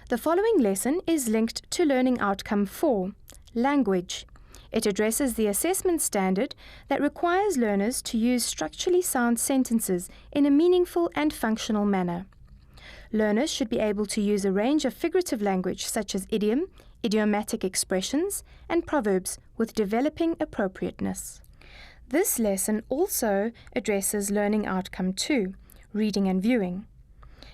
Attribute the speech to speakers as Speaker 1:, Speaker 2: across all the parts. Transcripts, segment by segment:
Speaker 1: The following lesson is linked to Learning Outcome 4, Language. It addresses the assessment standard that requires learners to use structurally sound sentences in a meaningful and functional manner. Learners should be able to use a range of figurative language such as idiom, idiomatic expressions, and proverbs with developing appropriateness. This lesson also addresses Learning Outcome 2, Reading and Viewing.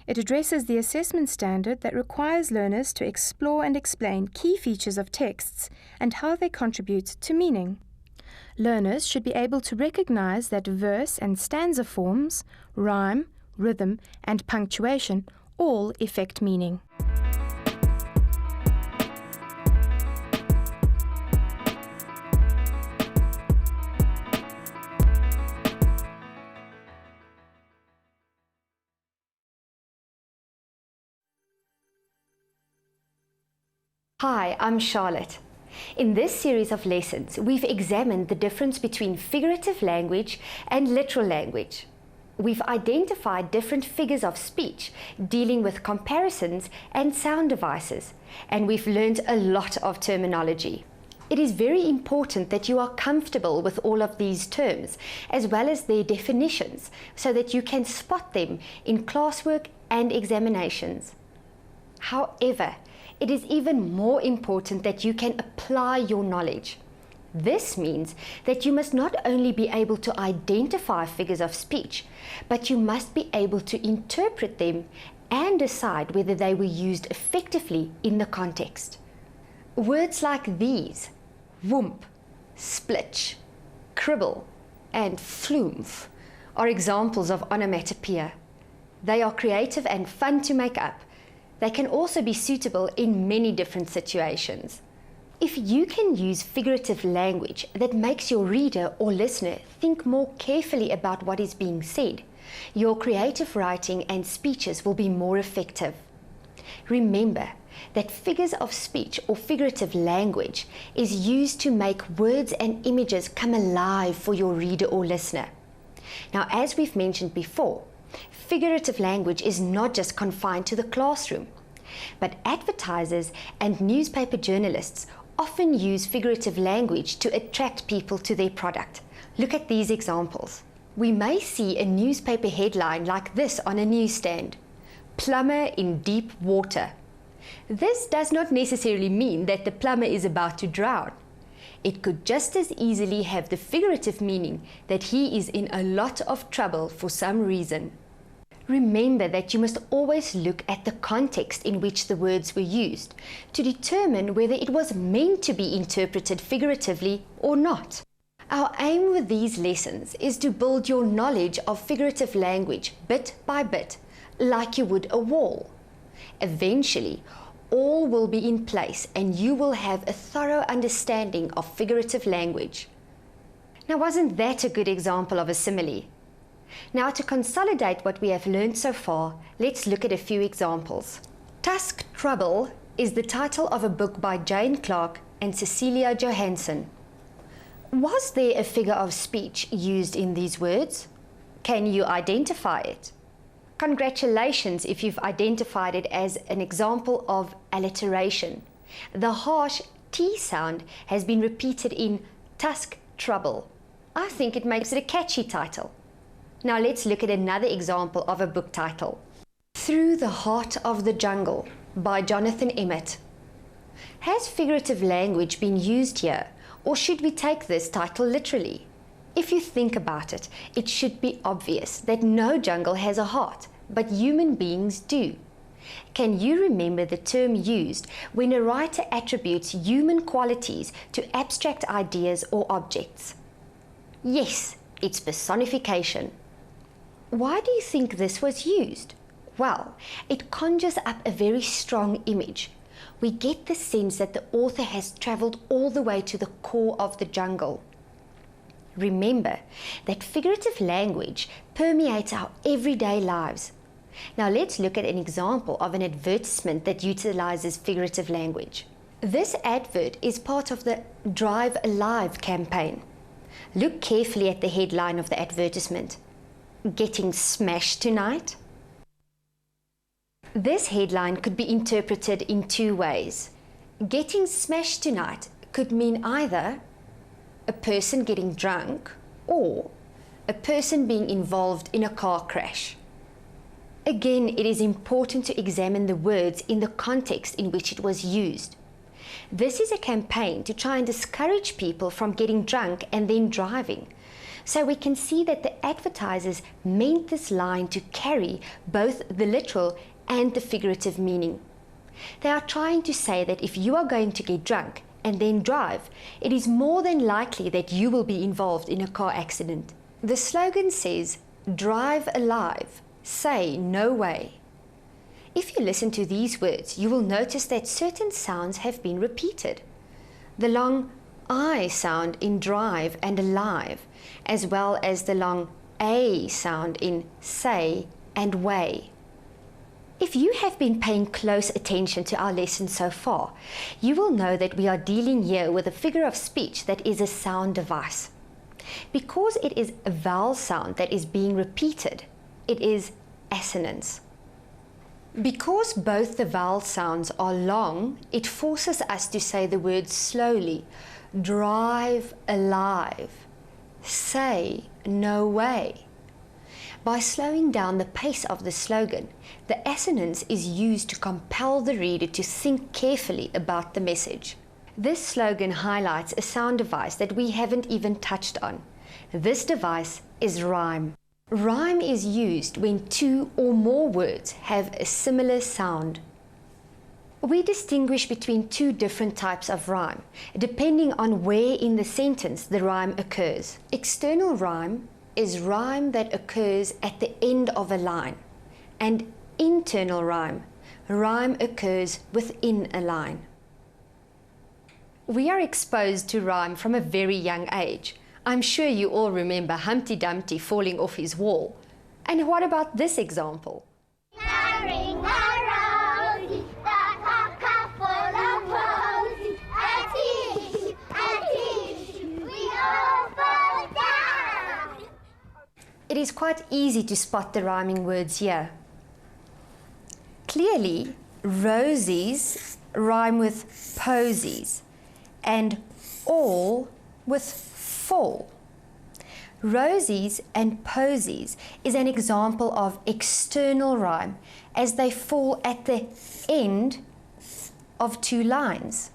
Speaker 1: It addresses the assessment standard that requires learners to explore and explain key features of texts and how they contribute to meaning. Learners should be able to recognize that verse and stanza forms, rhyme, rhythm, and punctuation all affect meaning.
Speaker 2: Hi, I'm Charlotte. In this series of lessons, we've examined the difference between figurative language and literal language. We've identified different figures of speech dealing with comparisons and sound devices, and we've learned a lot of terminology. It is very important that you are comfortable with all of these terms, as well as their definitions, so that you can spot them in classwork and examinations. However, it is even more important that you can apply your knowledge. This means that you must not only be able to identify figures of speech, but you must be able to interpret them and decide whether they were used effectively in the context. Words like these, whoomp, splitch, cribble, and flumph, are examples of onomatopoeia. They are creative and fun to make up. They can also be suitable in many different situations. If you can use figurative language that makes your reader or listener think more carefully about what is being said, your creative writing and speeches will be more effective. Remember that figures of speech or figurative language is used to make words and images come alive for your reader or listener. Now, as we've mentioned before, figurative language is not just confined to the classroom, but advertisers and newspaper journalists often use figurative language to attract people to their product. Look at these examples. We may see a newspaper headline like this on a newsstand: "Plumber in deep water." This does not necessarily mean that the plumber is about to drown. It could just as easily have the figurative meaning that he is in a lot of trouble for some reason. Remember that you must always look at the context in which the words were used to determine whether it was meant to be interpreted figuratively or not. Our aim with these lessons is to build your knowledge of figurative language bit by bit, like you would a wall. Eventually, all will be in place and you will have a thorough understanding of figurative language. Now, wasn't that a good example of a simile? Now, to consolidate what we have learned so far, let's look at a few examples. Tusk Trouble is the title of a book by Jane Clark and Cecilia Johansson. Was there a figure of speech used in these words? Can you identify it? Congratulations if you've identified it as an example of alliteration. The harsh T sound has been repeated in Tusk Trouble. I think it makes it a catchy title. Now let's look at another example of a book title. Through the Heart of the Jungle by Jonathan Emmett. Has figurative language been used here, or should we take this title literally? If you think about it, it should be obvious that no jungle has a heart, but human beings do. Can you remember the term used when a writer attributes human qualities to abstract ideas or objects? Yes, it's personification. Why do you think this was used? Well, it conjures up a very strong image. We get the sense that the author has traveled all the way to the core of the jungle. Remember that figurative language permeates our everyday lives. Now let's look at an example of an advertisement that utilizes figurative language. This advert is part of the Drive Alive campaign. Look carefully at the headline of the advertisement. Getting smashed tonight? This headline could be interpreted in two ways. Getting smashed tonight could mean either a person getting drunk or a person being involved in a car crash. Again, it is important to examine the words in the context in which it was used. This is a campaign to try and discourage people from getting drunk and then driving. So we can see that the advertisers meant this line to carry both the literal and the figurative meaning. They are trying to say that if you are going to get drunk and then drive, it is more than likely that you will be involved in a car accident. The slogan says, "Drive alive, say no way." If you listen to these words, you will notice that certain sounds have been repeated. The long I sound in drive and alive, as well as the long A sound in say and way. If you have been paying close attention to our lesson so far, you will know that we are dealing here with a figure of speech that is a sound device. Because it is a vowel sound that is being repeated, it is assonance. Because both the vowel sounds are long, it forces us to say the words slowly. Drive alive, say no way. By slowing down the pace of the slogan, the assonance is used to compel the reader to think carefully about the message. This slogan highlights a sound device that we haven't even touched on. This device is rhyme. Rhyme is used when two or more words have a similar sound. We distinguish between two different types of rhyme, depending on where in the sentence the rhyme occurs. External rhyme is rhyme that occurs at the end of a line, and internal rhyme occurs within a line. We are exposed to rhyme from a very young age. I'm sure you all remember Humpty Dumpty falling off his wall. And what about this example?
Speaker 3: Ring a rosy, the cock full of posies. A tea, we all fall down.
Speaker 2: It is quite easy to spot the rhyming words here. Clearly, rosies rhyme with posies and all with fall. Rosies and posies is an example of external rhyme as they fall at the end of two lines,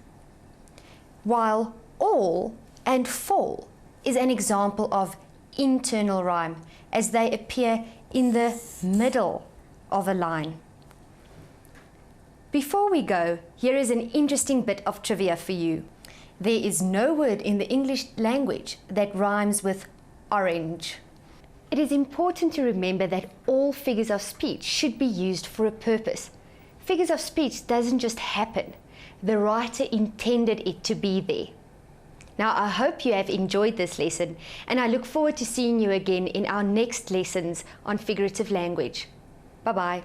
Speaker 2: while all and fall is an example of internal rhyme as they appear in the middle of a line. Before we go, here is an interesting bit of trivia for you. There is no word in the English language that rhymes with orange. It is important to remember that all figures of speech should be used for a purpose. Figures of speech doesn't just happen. The writer intended it to be there. Now, I hope you have enjoyed this lesson, and I look forward to seeing you again in our next lessons on figurative language. Bye-bye.